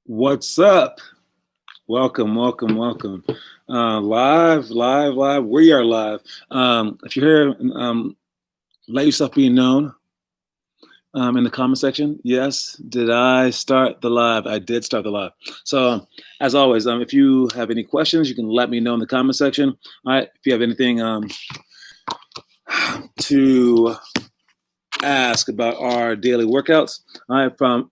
What's up? Welcome, welcome, welcome. Live. We are live. If you're here, let yourself be known in the comment section. Yes, did I start the live? I did start the live. So, as always, if you have any questions, you can let me know in the comment section. All right. If you have anything to ask about our daily workouts, all right, from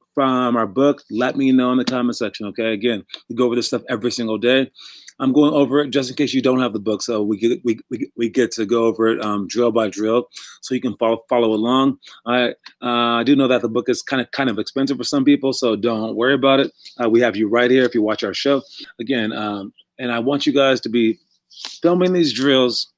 our book, let me know in the comment section. Okay, again, we go over this stuff every single day. I'm going over it just in case you don't have the book, so we get to go over it drill by drill, so you can follow along. I do know that the book is kind of expensive for some people, so don't worry about it. We have you right here if you watch our show. Again, and I want you guys to be filming these drills,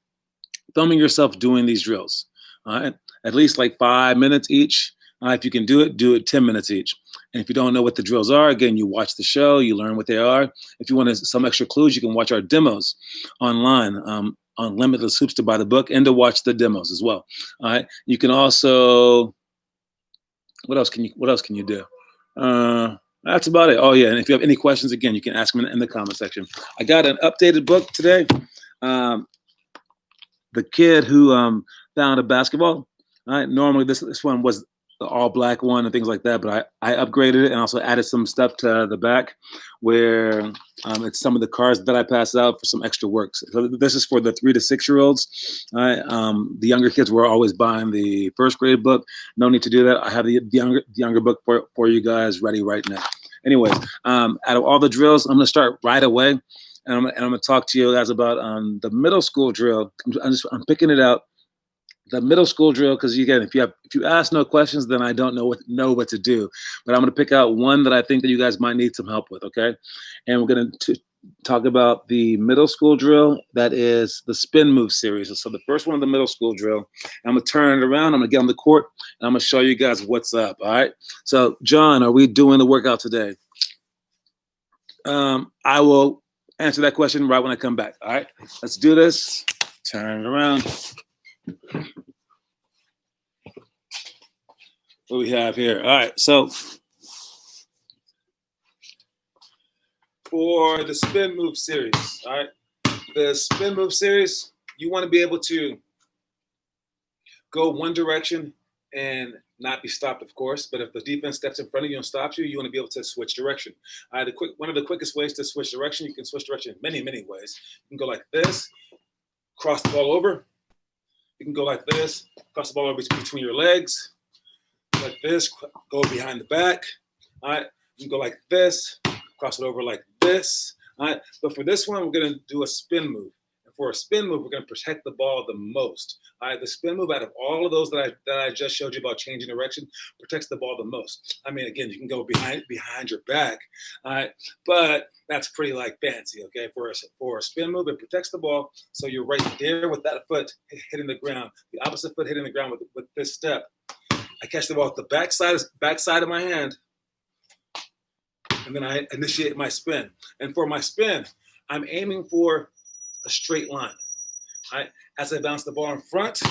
filming yourself doing these drills. All right, at least like 5 minutes each. If you can do it 10 minutes each. And if you don't know what the drills are, again, you watch the show, you learn what they are. If you want some extra clues, you can watch our demos online on Limitless Hoops to buy the book and to watch the demos as well. All right. You can also, what else can you do? That's about it. Oh yeah, and if you have any questions, again, you can ask them in the comment section. I got an updated book today. The kid who found a basketball. Right? Normally this one was the all black one and things like that, but I upgraded it and also added some stuff to the back where it's some of the cards that I pass out for some extra works. So this is for the 3 to 6 year olds. Right? The younger kids were always buying the first grade book. No need to do that. I have the younger book for you guys ready right now. Anyways, out of all the drills, I'm going to start right away. And I'm going to talk to you guys about the middle school drill. I'm picking it out. The middle school drill, because again, if you ask no questions, then I don't know what to do. But I'm going to pick out one that I think that you guys might need some help with. Okay, and we're going to talk about the middle school drill. That is the spin move series. So the first one of the middle school drill. I'm going to turn it around. I'm going to get on the court, and I'm going to show you guys what's up. All right. So John, are we doing the workout today? I will answer that question right when I come back. All right. Let's do this. Turn it around. What we have here. All right, so for the spin move series, all right, the spin move series, you want to be able to go one direction and not be stopped, of course. But if the defense steps in front of you and stops you, you want to be able to switch direction. All right, one of the quickest ways to switch direction, you can switch direction in many ways. You can go like this, cross the ball over. You can go like this, cross the ball over between your legs. Like this, go behind the back. All right, you can go like this, cross it over like this. All right, but for this one, we're going to do a spin move. And for a spin move, we're going to protect the ball the most. All right, the spin move out of all of those that I just showed you about changing direction protects the ball the most. I mean, again, you can go behind your back. All right, but that's pretty like fancy. Okay, for a spin move, it protects the ball, so you're right there with that foot hitting the ground, the opposite foot hitting the ground with this step. I catch the ball with the backside of my hand, and then I initiate my spin. And for my spin, I'm aiming for a straight line. Right? As I bounce the ball in front,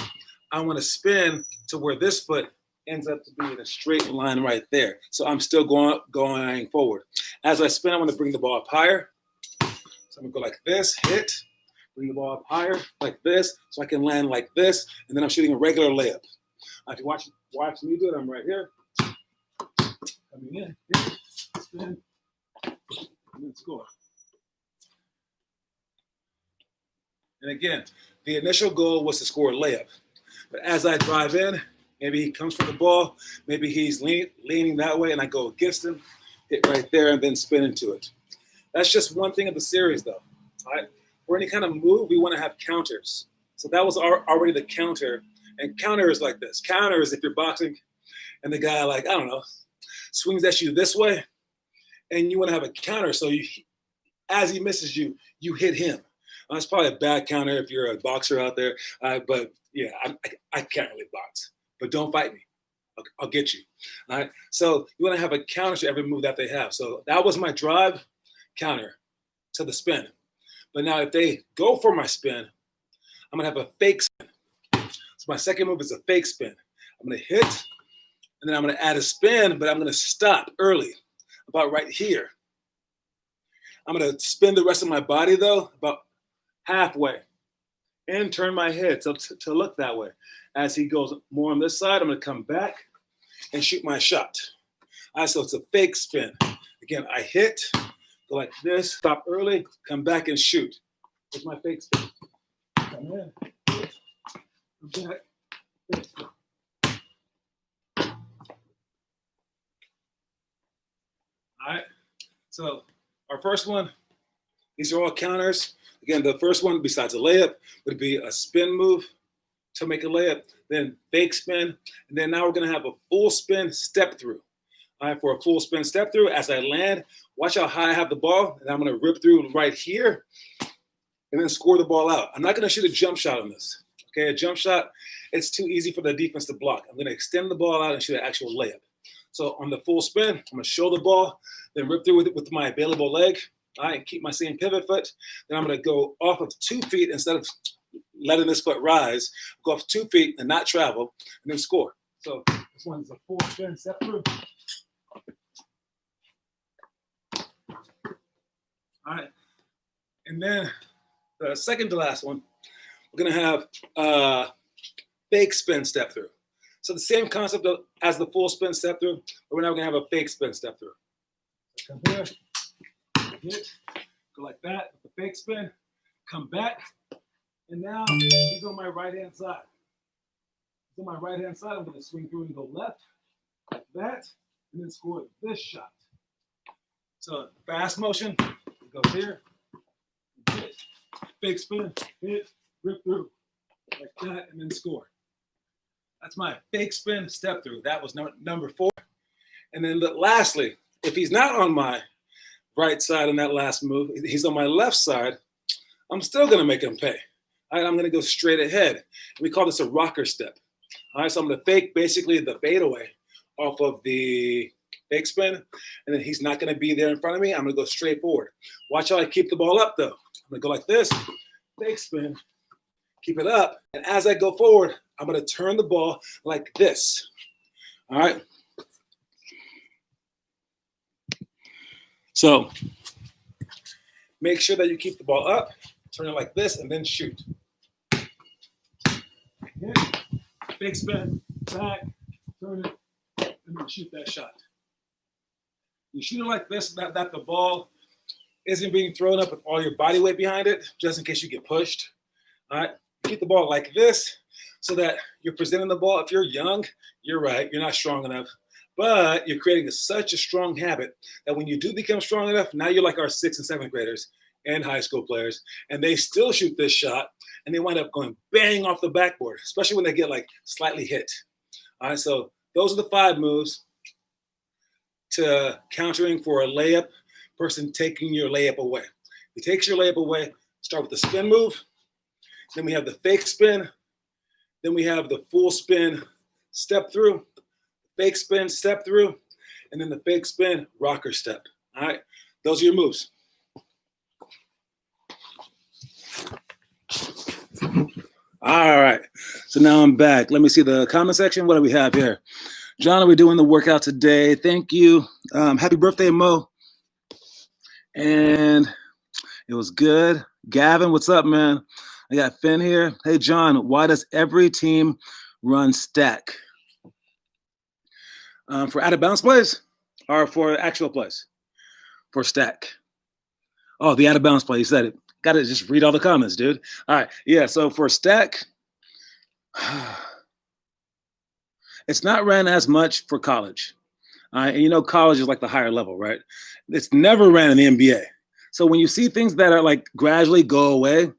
I want to spin to where this foot ends up to be in a straight line right there. So I'm still going forward. As I spin, I want to bring the ball up higher. So I'm going to go like this, hit, bring the ball up higher like this, so I can land like this, and then I'm shooting a regular layup. If you watch me do it, I'm right here. Coming in, hit, spin, and then score. And again, the initial goal was to score a layup. But as I drive in, maybe he comes for the ball, maybe he's leaning that way, and I go against him, hit right there, and then spin into it. That's just one thing of the series, though. All right? For any kind of move, we want to have counters. So that was already the counter. And counter is like this. Counter is if you're boxing and the guy, like, I don't know, swings at you this way, and you want to have a counter. So as he misses you, you hit him. That's probably a bad counter if you're a boxer out there. But yeah, I can't really box. But don't fight me. I'll get you. All right. So you want to have a counter to every move that they have. So that was my drive counter to the spin. But now if they go for my spin, I'm going to have a fake spin. So my second move is a fake spin. I'm going to hit, and then I'm going to add a spin, but I'm going to stop early, about right here. I'm going to spin the rest of my body, though, about halfway and turn my head to look that way. As he goes more on this side, I'm going to come back and shoot my shot. All right, so it's a fake spin. Again, I hit, go like this, stop early, come back and shoot. It's my fake spin. Come in, hit, come back, fake spin. All right, so our first one, these are all counters. Again, the first one, besides a layup, would be a spin move to make a layup, then fake spin, and then now we're going to have a full spin step through. All right, for a full spin step through, as I land, watch how high I have the ball, and I'm going to rip through right here and then score the ball out. I'm not going to shoot a jump shot on this. Okay, a jump shot, it's too easy for the defense to block. I'm going to extend the ball out and shoot an actual layup. So on the full spin, I'm going to show the ball, then rip through with my available leg. All right, keep my same pivot foot. Then I'm going to go off of 2 feet instead of letting this foot rise. Go off 2 feet and not travel, and then score. So this one's a full spin step through. All right, and then the second to last one, we're going to have a fake spin step through. So the same concept as the full spin step through, but we're now going to have a fake spin step through. Come here. Hit, go like that with the fake spin, come back, and now he's on my right-hand side. He's on my right-hand side. I'm going to swing through and go left, like that, and then score this shot. So fast motion, it goes here, hit, fake spin, hit, rip through, like that, and then score. That's my fake spin step through. That was number 4. And then lastly, if he's not on my right side on that last move, he's on my left side, I'm still going to make him pay. All right, I'm going to go straight ahead. We call this a rocker step. All right, so I'm going to fake basically the fadeaway off of the fake spin, and then he's not going to be there in front of me. I'm going to go straight forward. Watch how I keep the ball up, though. I'm going to go like this, fake spin, keep it up, and as I go forward, I'm going to turn the ball like this. All right. So make sure that you keep the ball up, turn it like this, and then shoot. Hit, big spin, back, turn it, and then shoot that shot. You shoot it like this, that the ball isn't being thrown up with all your body weight behind it, just in case you get pushed. All right, keep the ball like this so that you're presenting the ball. If you're young, you're right, you're not strong enough. But you're creating such a strong habit that when you do become strong enough, now you're like our 6th and 7th graders and high school players, and they still shoot this shot, and they wind up going bang off the backboard, especially when they get like slightly hit. All right, so those are the 5 moves to countering for a layup, person taking your layup away. He takes your layup away, start with the spin move, then we have the fake spin, then we have the full spin step through, fake spin step through, and then the fake spin rocker step. All right, those are your moves. All right, so now I'm back. Let me see the comment section. What do we have here? John, are we doing the workout today? Thank you. Happy birthday, Mo. And it was good. Gavin, what's up, man? I got Finn here. Hey, John, why does every team run stack? For out of bounds plays or for actual plays? For stack. Oh, the out of bounds play. You said it. Got to just read all the comments, dude. All right. Yeah. So for stack, it's not ran as much for college. And you know, college is like the higher level, right? It's never ran in the NBA. So when you see things that are like gradually go away,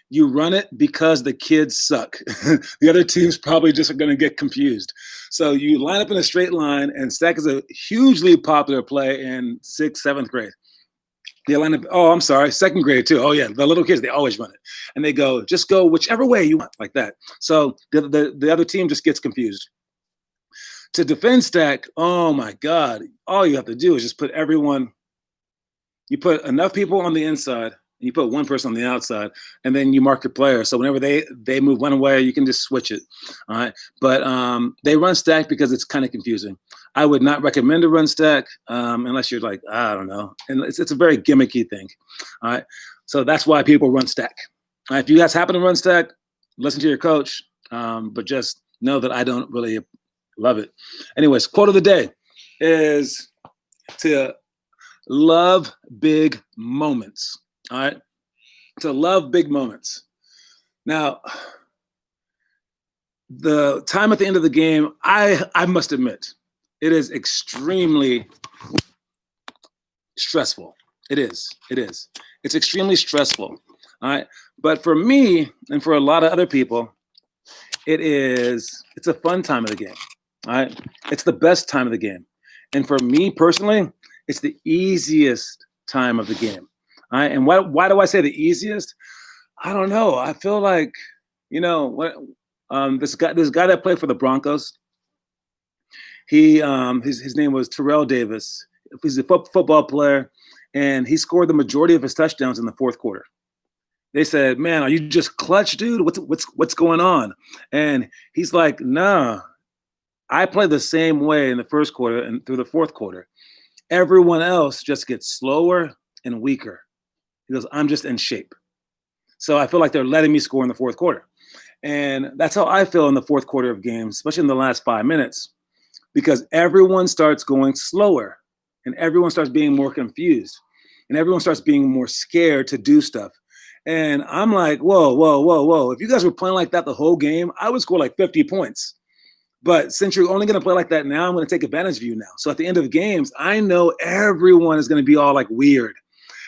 you run it because the kids suck. The other teams probably just are going to get confused. So you line up in a straight line, and stack is a hugely popular play in 6th, 7th grade. They line up, oh, I'm sorry, 2nd grade too. Oh yeah, the little kids, they always run it. And they go, just go whichever way you want, like that. So the other team just gets confused. To defend stack, oh my God, all you have to do is just put everyone, you put enough people on the inside and you put one person on the outside, and then you mark your player. So whenever they move one way, you can just switch it. All right. But they run stack because it's kind of confusing. I would not recommend a run stack unless you're like, I don't know. And it's a very gimmicky thing. All right. So that's why people run stack. All right, if you guys happen to run stack, listen to your coach. But just know that I don't really love it. Anyways, quote of the day is to love big moments. All right. To love big moments. Now, the time at the end of the game, I must admit, it is extremely stressful. It is. It's extremely stressful. All right. But for me and for a lot of other people, it's a fun time of the game. All right. It's the best time of the game. And for me personally, it's the easiest time of the game. All right. And why do I say the easiest? I don't know. I feel like, this guy that played for the Broncos, his name was Terrell Davis. He's a football player, and he scored the majority of his touchdowns in the fourth quarter. They said, "Man, are you just clutch, dude? What's going on?" And he's like, "Nah, I play the same way in the first quarter and through the fourth quarter. Everyone else just gets slower and weaker." He goes, "I'm just in shape. So I feel like they're letting me score in the fourth quarter." And that's how I feel in the fourth quarter of games, especially in the last 5 minutes, because everyone starts going slower and everyone starts being more confused and everyone starts being more scared to do stuff. And I'm like, whoa. If you guys were playing like that the whole game, I would score like 50 points. But since you're only going to play like that now, I'm going to take advantage of you now. So at the end of the games, I know everyone is going to be all like weird.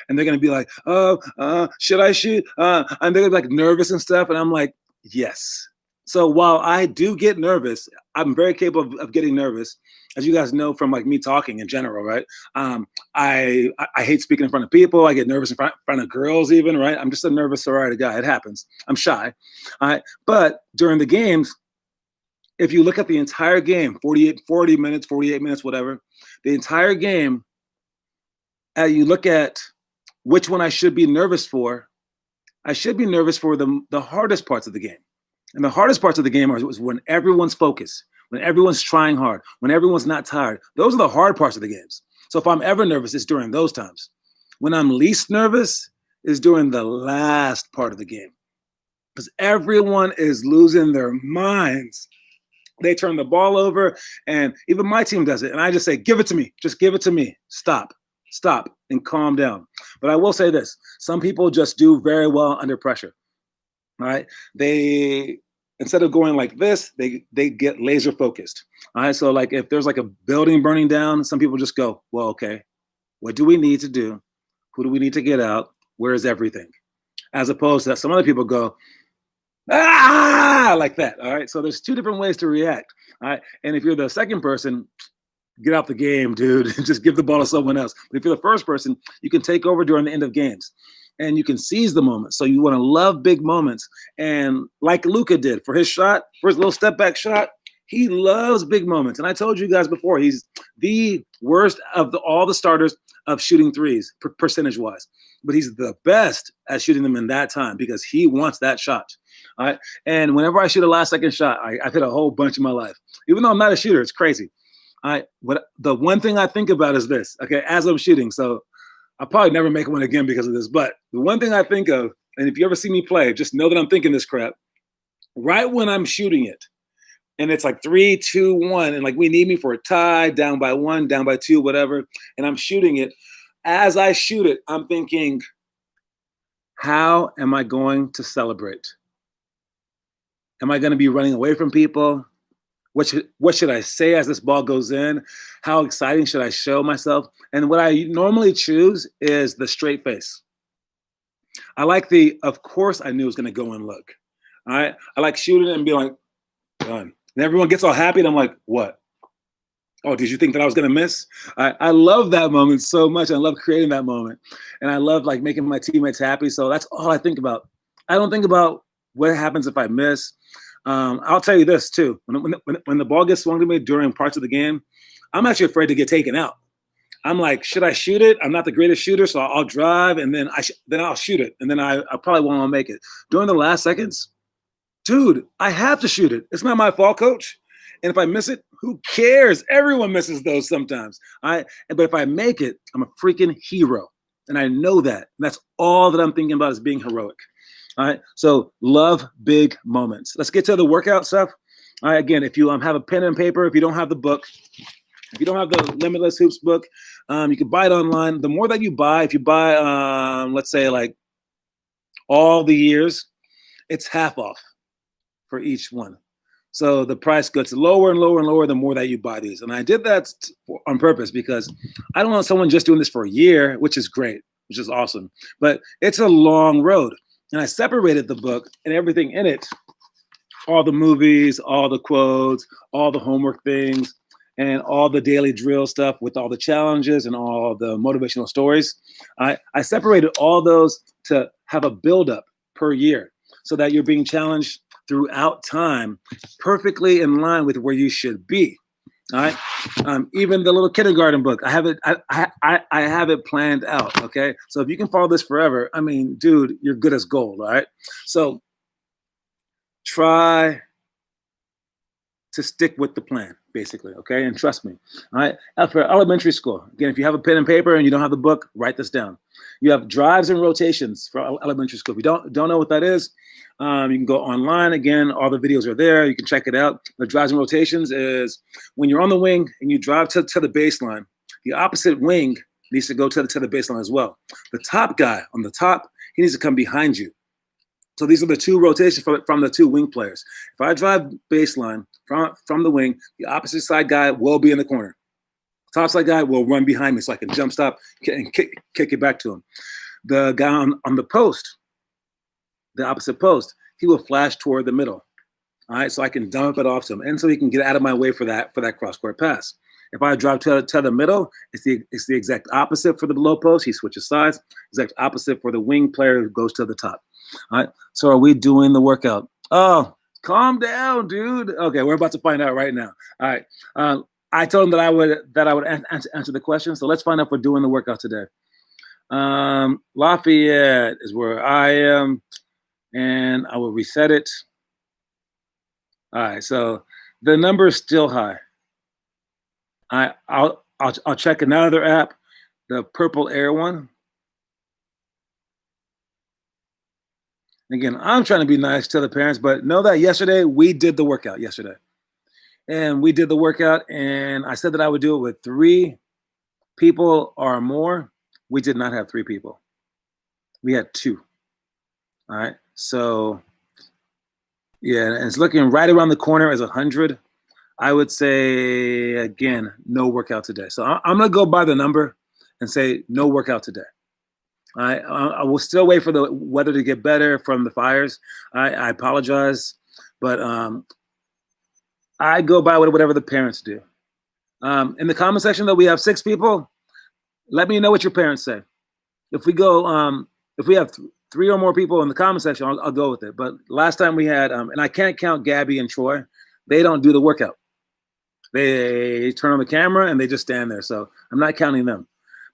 And they're going to be like, should I shoot? And they're going to be like nervous and stuff. And I'm like, yes. So while I do get nervous, I'm very capable of getting nervous, as you guys know from like me talking in general, right? I hate speaking in front of people. I get nervous in front of girls even, right? I'm just a nervous sorority guy. It happens. I'm shy. All right. But during the games, if you look at the entire game, 40 minutes, 48 minutes, whatever, the entire game, you look at which one I should be nervous for. I should be nervous for the hardest parts of the game. And the hardest parts of the game was when everyone's focused, when everyone's trying hard, when everyone's not tired. Those are the hard parts of the games. So if I'm ever nervous, it's during those times. When I'm least nervous is during the last part of the game, because everyone is losing their minds. They turn the ball over, and even my team does it. And I just say, give it to me. Just give it to me. Stop, and calm down. But I will say this. Some people just do very well under pressure. All right. They, instead of going like this, they get laser focused. All right. So like if there's like a building burning down, some people just go, well, okay, what do we need to do? Who do we need to get out? Where is everything? As opposed to some other people go, like that. All right. So there's two different ways to react. All right. And if you're the second person, get out the game, dude. Just give the ball to someone else. But if you're the first person, you can take over during the end of games. And you can seize the moment. So you want to love big moments. And like Luka did for his shot, for his little step back shot, he loves big moments. And I told you guys before, he's the worst of all the starters of shooting threes, percentage wise. But he's the best at shooting them in that time because he wants that shot. All right. And whenever I shoot a last second shot, I've hit a whole bunch in my life. Even though I'm not a shooter, it's crazy. All right. But the one thing I think about is this, okay, as I'm shooting. So I'll probably never make one again because of this. But the one thing I think of, and if you ever see me play, just know that I'm thinking this crap. Right when I'm shooting it, and it's like 3, 2, 1, and like we need me for a tie, down by 1, down by 2, whatever, and I'm shooting it. As I shoot it, I'm thinking, how am I going to celebrate? Am I going to be running away from people? What should I say as this ball goes in? How exciting should I show myself? And what I normally choose is the straight face. I like of course I knew it was going to go in look. All right. I like shooting it and be like, done. And everyone gets all happy. And I'm like, what? Oh, did you think that I was going to miss? I love that moment so much. I love creating that moment. And I love like making my teammates happy. So that's all I think about. I don't think about what happens if I miss. I'll tell you this too. When the ball gets swung to me during parts of the game, I'm actually afraid to get taken out. I'm like, should I shoot it? I'm not the greatest shooter, so I'll drive and then I'll shoot it, and then I probably won't make it. During the last seconds, dude, I have to shoot it. It's not my fault, coach. And if I miss it, who cares? Everyone misses those sometimes. But if I make it, I'm a freaking hero. And I know that. And that's all that I'm thinking about is being heroic. All right. So love big moments. Let's get to the workout stuff. All right. Again, if you have a pen and paper, if you don't have the book, if you don't have the Limitless Hoops book, you can buy it online. The more that you buy, if you buy, let's say like all the years, it's half off for each one. So the price gets lower and lower and lower the more that you buy these. And I did that on purpose because I don't want someone just doing this for a year, which is great, which is awesome. But it's a long road. And I separated the book and everything in it, all the movies, all the quotes, all the homework things, and all the daily drill stuff with all the challenges and all the motivational stories. I separated all those to have a buildup per year so that you're being challenged throughout time, perfectly in line with where you should be. All right. Even the little kindergarten book, I have it. I have it planned out. Okay. So if you can follow this forever, I mean, dude, you're good as gold. All right. So try to stick with the plan, basically. Okay. And trust me. All right. For elementary school, again, if you have a pen and paper and you don't have the book, write this down. You have drives and rotations for elementary school. If you don't know what that is, you can go online. Again, all the videos are there. You can check it out. The drives and rotations is when you're on the wing and you drive to the baseline, the opposite wing needs to go to the baseline as well. The top guy on the top, he needs to come behind you. So these are the two rotations from the two wing players. If I drive baseline from the wing, the opposite side guy will be in the corner. Top side guy will run behind me so I can jump stop and kick it back to him. The guy on the post, the opposite post, he will flash toward the middle. All right, so I can dump it off to him, and so he can get out of my way for that cross-court pass. If I drive to the middle, it's the exact opposite for the low post. He switches sides. Exact opposite for the wing player who goes to the top. All right, so are we doing the workout? Oh, calm down, dude. Okay, we're about to find out right now. All right, I told him that I would answer the question. So let's find out if we're doing the workout today. Lafayette is where I am, and I will reset it. All right, so the number is still high. I'll check another app, the Purple Air one. Again, I'm trying to be nice to the parents, but know that yesterday we did the workout yesterday. And we did the workout, and I said that I would do it with 3 people or more. We did not have 3 people. We had 2. All right. So, yeah, and it's looking right around the corner as 100. I would say, again, no workout today. So I'm going to go by the number and say no workout today. All right. I will still wait for the weather to get better from the fires. I apologize, but I go by whatever the parents do. In the comment section, though, we have 6 people. Let me know what your parents say. If we go, if we have 3 or more people in the comment section, I'll go with it. But last time we had, and I can't count Gabby and Troy. They don't do the workout. They turn on the camera and they just stand there. So I'm not counting them.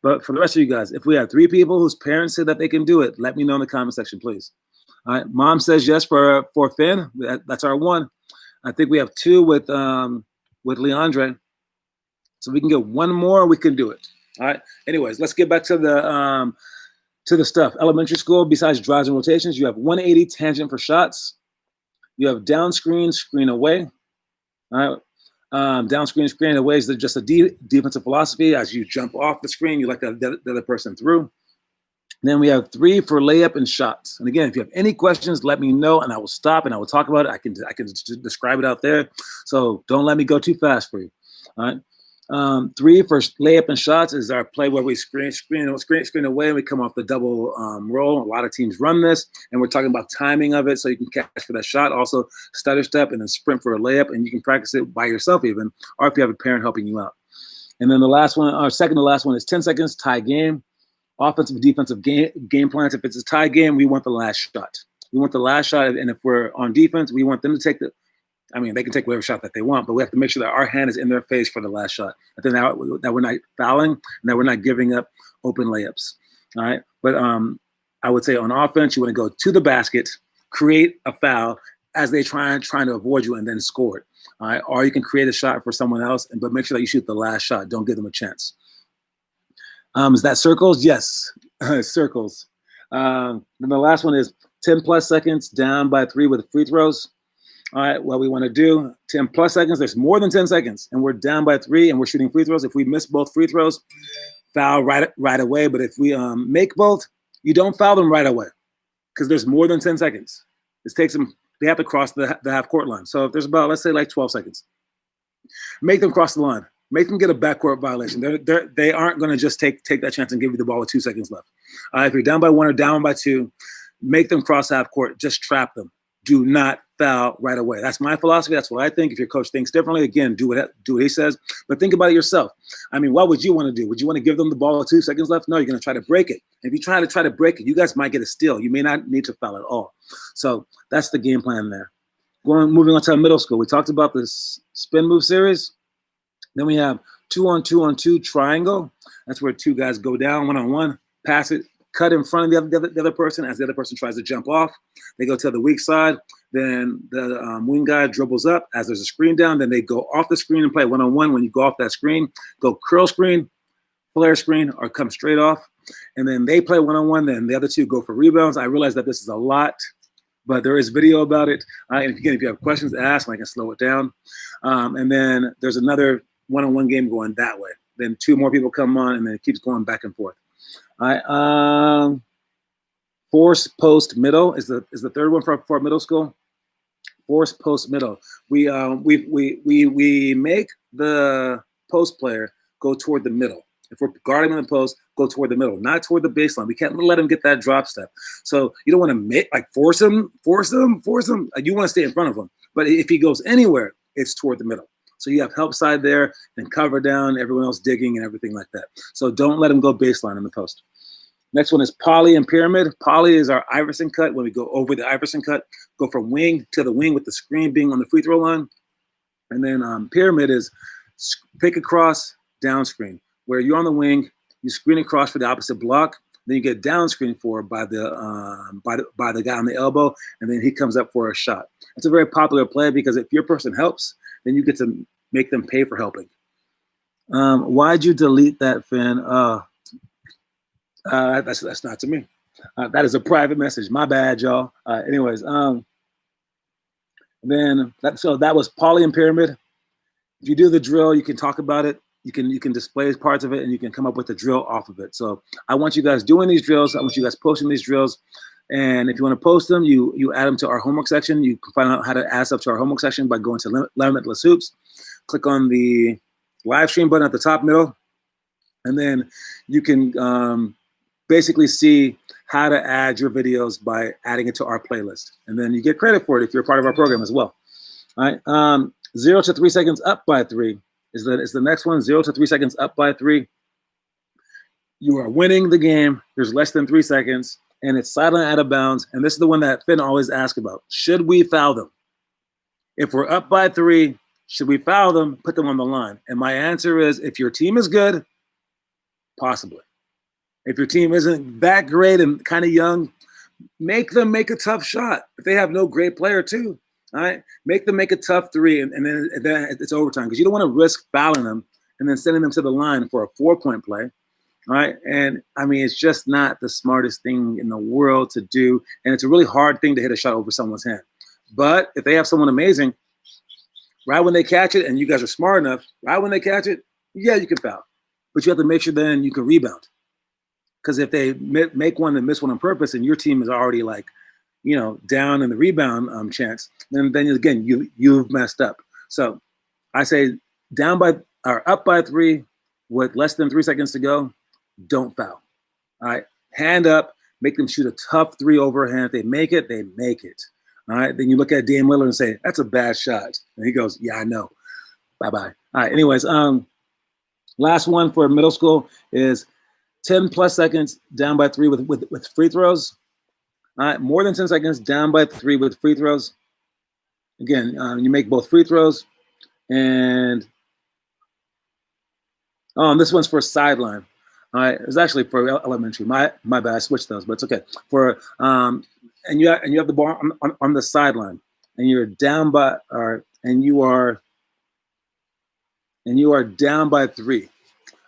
But for the rest of you guys, if we have 3 people whose parents say that they can do it, let me know in the comment section, please. All right. Mom says yes for Finn. That's our 1. I think we have 2 with Leandre. So we can get 1 more. We can do it. All right. Anyways, let's get back to the stuff. Elementary school, besides drives and rotations, you have 180 tangent for shots. You have down screen, screen away. All right. Down screen, screen away is just a defensive philosophy. As you jump off the screen, you let the other person through. Then we have 3 for layup and shots. And again, if you have any questions, let me know, and I will stop and I will talk about it. I can describe it out there. So don't let me go too fast for you. All right. 3 for layup and shots is our play where we screen away and we come off the double roll. A lot of teams run this, and we're talking about timing of it so you can catch for that shot. Also, stutter step and then sprint for a layup, and you can practice it by yourself even, or if you have a parent helping you out. And then the last one, or second to last one, is 10 seconds tie game. Offensive, defensive game plans. If it's a tie game, we want the last shot. We want the last shot, and if we're on defense, we want them to take I mean, they can take whatever shot that they want, but we have to make sure that our hand is in their face for the last shot. I think that we're not fouling and that we're not giving up open layups. All right. But I would say on offense, you want to go to the basket, create a foul as they trying to avoid you, and then score it. All right. Or you can create a shot for someone else, but make sure that you shoot the last shot. Don't give them a chance. Is that circles? Yes, circles. Then the last one is 10 plus seconds down by 3 with free throws. All right, what we want to do, 10 plus seconds, there's more than 10 seconds, and we're down by 3 and we're shooting free throws. If we miss both free throws, foul right away. But if we make both, you don't foul them right away because there's more than 10 seconds. It takes them, they have to cross the half court line. So if there's about, let's say like 12 seconds, make them cross the line. Make them get a backcourt violation. They aren't going to just take that chance and give you the ball with 2 seconds left. If you're down by 1 or down by 2, make them cross half court. Just trap them. Do not foul right away. That's my philosophy. That's what I think. If your coach thinks differently, again, do what he says. But think about it yourself. I mean, what would you want to do? Would you want to give them the ball with 2 seconds left? No, you're going to try to break it. If you try to break it, you guys might get a steal. You may not need to foul at all. So that's the game plan there. Moving on to our middle school. We talked about this spin move series. Then we have 2-on-2-on-2 triangle. That's where 2 guys go down 1-on-1, pass it, cut in front of the other person as the other person tries to jump off. They go to the weak side. Then the wing guy dribbles up as there's a screen down. Then they go off the screen and play 1-on-1. When you go off that screen, go curl screen, flare screen, or come straight off. And then they play 1-on-1. Then the other 2 go for rebounds. I realize that this is a lot, but there is video about it. And again, if you have questions, ask, and I can slow it down. And then there's another 1-on-1 game going that way. Then 2 more people come on, and then it keeps going back and forth. All right. Force post middle is the third one for middle school. Force post middle. We make the post player go toward the middle. If we're guarding in the post, go toward the middle, not toward the baseline. We can't let him get that drop step. So you don't want to force him. You want to stay in front of him. But if he goes anywhere, it's toward the middle. So you have help side there and cover down, everyone else digging and everything like that. So don't let him go baseline in the post. Next one is poly and pyramid. Poly is our Iverson cut. When we go over the Iverson cut, go from wing to the wing with the screen being on the free throw line. And then pyramid is pick across, down screen, where you're on the wing, you screen across for the opposite block, then you get down screen for by the guy on the elbow, and then he comes up for a shot. It's a very popular play because if your person helps, then you get to make them pay for helping. Why'd you delete that, Finn? That's not to me. That is a private message. My bad, y'all. Anyways, that was poly and pyramid. If you do the drill, you can talk about it. You can display parts of it, and you can come up with a drill off of it. So I want you guys doing these drills. I want you guys posting these drills. And if you want to post them, you add them to our homework section. You can find out how to add stuff to our homework section by going to Limitless Hoops. Click on the live stream button at the top middle, and then you can basically see how to add your videos by adding it to our playlist. And then you get credit for it if you're part of our program as well. All right. 0 to 3 seconds up by 3 is the next one. 0 to 3 seconds up by 3. You are winning the game. There's less than 3 seconds, and it's silent out of bounds. And this is the one that Finn always asks about. Should we foul them? If we're up by 3, should we foul them, put them on the line? And my answer is, if your team is good, possibly. If your team isn't that great and kind of young, make them make a tough shot. If they have no great player too, all right, make them make a tough 3, and then it's overtime, because you don't want to risk fouling them and then sending them to the line for a 4-point play, all right? And I mean, it's just not the smartest thing in the world to do, and it's a really hard thing to hit a shot over someone's hand. But if they have someone amazing, right when they catch it, and you guys are smart enough, right when they catch it, yeah, you can foul, but you have to make sure then you can rebound. Because if they make one and miss one on purpose, and your team is already down in the rebound chance, then again you've messed up. So I say up by 3 with less than 3 seconds to go, don't foul. All right, hand up, make them shoot a tough 3 overhand. If they make it, they make it. All right, then you look at Dame Lillard and say, that's a bad shot, and he goes, yeah, I know. Bye bye. All right. Anyways, last one for middle school is 10 plus seconds down by 3 with free throws. All right, more than 10 seconds down by 3 with free throws. Again, you make both free throws, and this one's for sideline. All right, it's actually for elementary. My bad. I switched those, but it's okay. For and you have the ball on the sideline, and you're down by, and you are down by 3.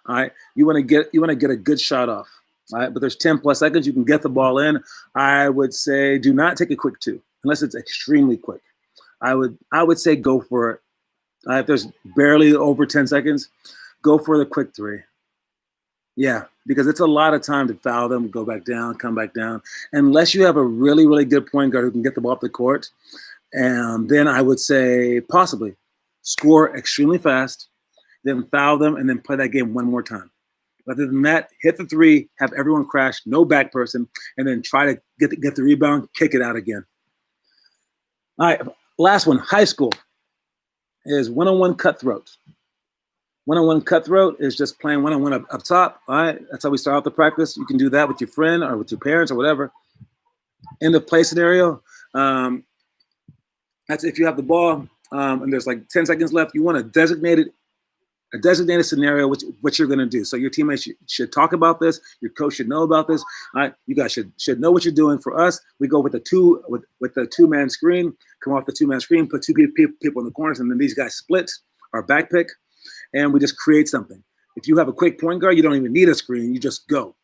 All right, you want to get a good shot off. All right, but there's 10 plus seconds. You can get the ball in. I would say do not take a quick 2 unless it's extremely quick. I would say go for it. If there's barely over 10 seconds, go for the quick 3. Yeah, because it's a lot of time to foul them, go back down, come back down. Unless you have a really, really good point guard who can get the ball off the court, and then I would say possibly score extremely fast, then foul them, and then play that game one more time. Other than that, hit the 3, have everyone crash, no back person, and then try to get the rebound, kick it out again. All right, last one, high school, is one-on-one cutthroat. One-on-one cutthroat is just playing one-on-one up top. All right, that's how we start out the practice. You can do that with your friend or with your parents or whatever. End of play scenario. That's if you have the ball and there's like 10 seconds left. You want a designated scenario what you're going to do. So your teammates should talk about this. Your coach should know about this. All right, you guys should know what you're doing. For us, we go with the two-man screen. Come off the 2-man screen, put 2 people in the corners, and then these guys split our back pick. And we just create something. If you have a quick point guard, you don't even need a screen. You just go.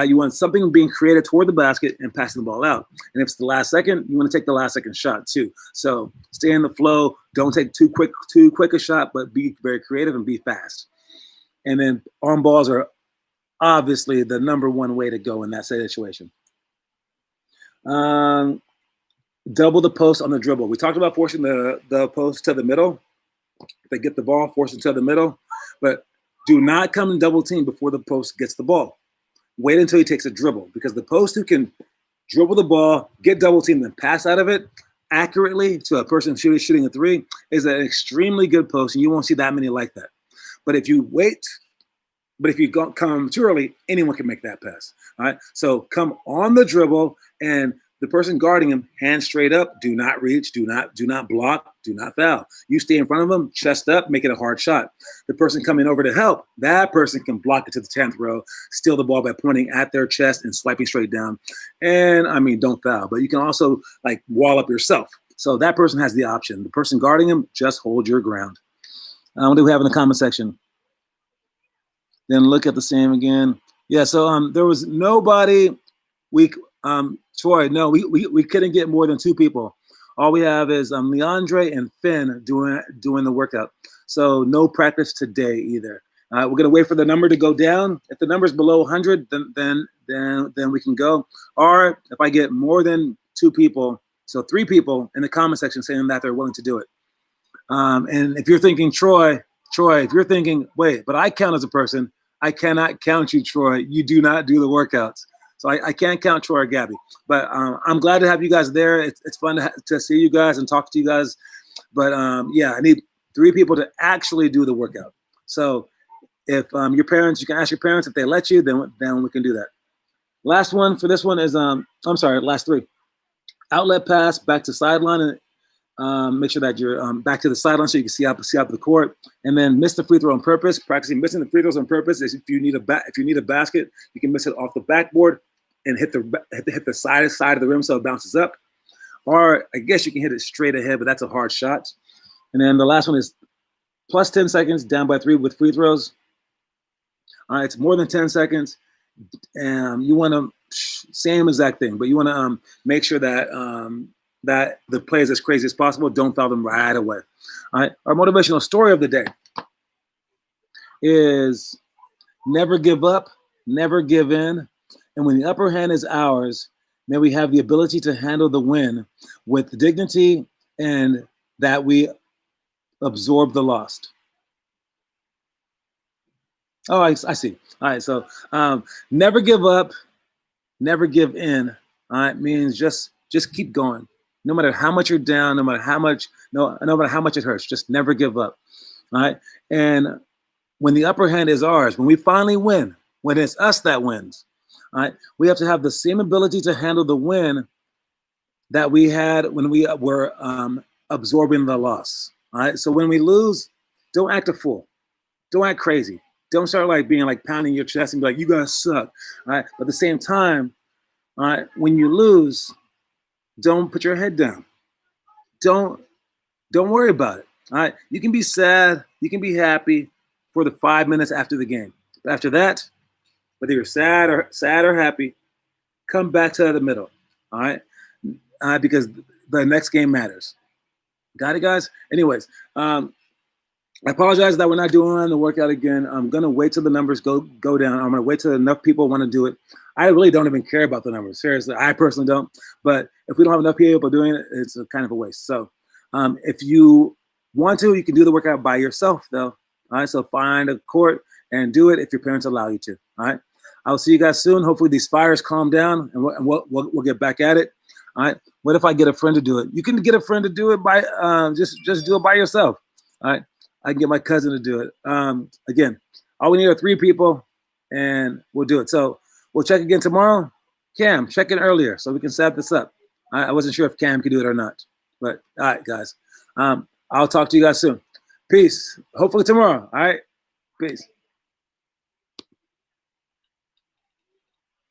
You want something being created toward the basket and passing the ball out. And if it's the last second, you want to take the last second shot too. So stay in the flow. Don't take too quick a shot, but be very creative and be fast. And then on balls are obviously the number one way to go in that situation. Double the post on the dribble. We talked about forcing the post to the middle. If they get the ball, force it to the middle. But do not come and double team before the post gets the ball. Wait until he takes a dribble, because the post who can dribble the ball, get double teamed, and pass out of it accurately to a person shooting a 3 is an extremely good post, and you won't see that many like that. But if you come too early, anyone can make that pass. All right, so come on the dribble, and the person guarding him, hands straight up, do not reach, do not block, do not foul. You stay in front of them, chest up, make it a hard shot. The person coming over to help, that person can block it to the 10th row, steal the ball by pointing at their chest and swiping straight down. And don't foul, but you can also like wall up yourself. So that person has the option. The person guarding him, just hold your ground. What do we have in the comment section? Then look at the same again. Yeah, so there was nobody Troy, no, we couldn't get more than 2 people. All we have is Leandre and Finn doing the workout. So no practice today either. We're gonna wait for the number to go down. If the number's below 100, then we can go. Or if I get more than 2 people, so 3 people in the comment section saying that they're willing to do it. And if you're thinking Troy, if you're thinking, wait, but I count as a person, I cannot count you, Troy. You do not do the workouts. So I can't count Troy or Gabby, but I'm glad to have you guys there. It's fun to see you guys and talk to you guys. But yeah, I need 3 people to actually do the workout. So if your parents, you can ask your parents if they let you, then we can do that. Last one for this one is last 3. Outlet pass back to sideline, and make sure that you're back to the sideline so you can see out the court, and then miss the free throw on purpose. Practicing missing the free throws on purpose is if you need a basket, you can miss it off the backboard and hit the side of the rim so it bounces up. Or I guess you can hit it straight ahead, but that's a hard shot. And then the last one is plus 10 seconds, down by 3 with free throws. All right, it's more than 10 seconds. You want to, same exact thing, but you want to make sure that that the play is as crazy as possible. Don't foul them right away. All right, our motivational story of the day is never give up, never give in. And when the upper hand is ours, may we have the ability to handle the win with dignity and that we absorb the loss. Oh, I see. All right, so never give up, never give in. All right, means just keep going. No matter how much you're down, no matter how much it hurts, just never give up. All right, and when the upper hand is ours, when we finally win, when it's us that wins, all right, we have to have the same ability to handle the win that we had when we were absorbing the loss. All right. So when we lose, don't act a fool. Don't act crazy. Don't start like being like pounding your chest and be like, you guys suck. All right. But at the same time, all right, when you lose, don't put your head down. Don't worry about it. All right. You can be sad, you can be happy for the 5 minutes after the game. But after that, whether you're sad or happy, come back to the middle. All right. Because the next game matters. Got it, guys? Anyways, I apologize that we're not doing the workout again. I'm gonna wait till the numbers go down. I'm gonna wait till enough people want to do it. I really don't even care about the numbers. Seriously, I personally don't. But if we don't have enough people doing it, it's a kind of a waste. So if you want to, you can do the workout by yourself, though. All right. So find a court and do it if your parents allow you to. All right. I'll see you guys soon. Hopefully these fires calm down and we'll get back at it. All right. What if I get a friend to do it? You can get a friend to do it by just do it by yourself. All right. I can get my cousin to do it. Again, all we need are 3 people, and we'll do it. So we'll check again tomorrow. Cam, check in earlier so we can set this up. I wasn't sure if Cam could do it or not. But all right, guys. I'll talk to you guys soon. Peace. Hopefully tomorrow. All right. Peace.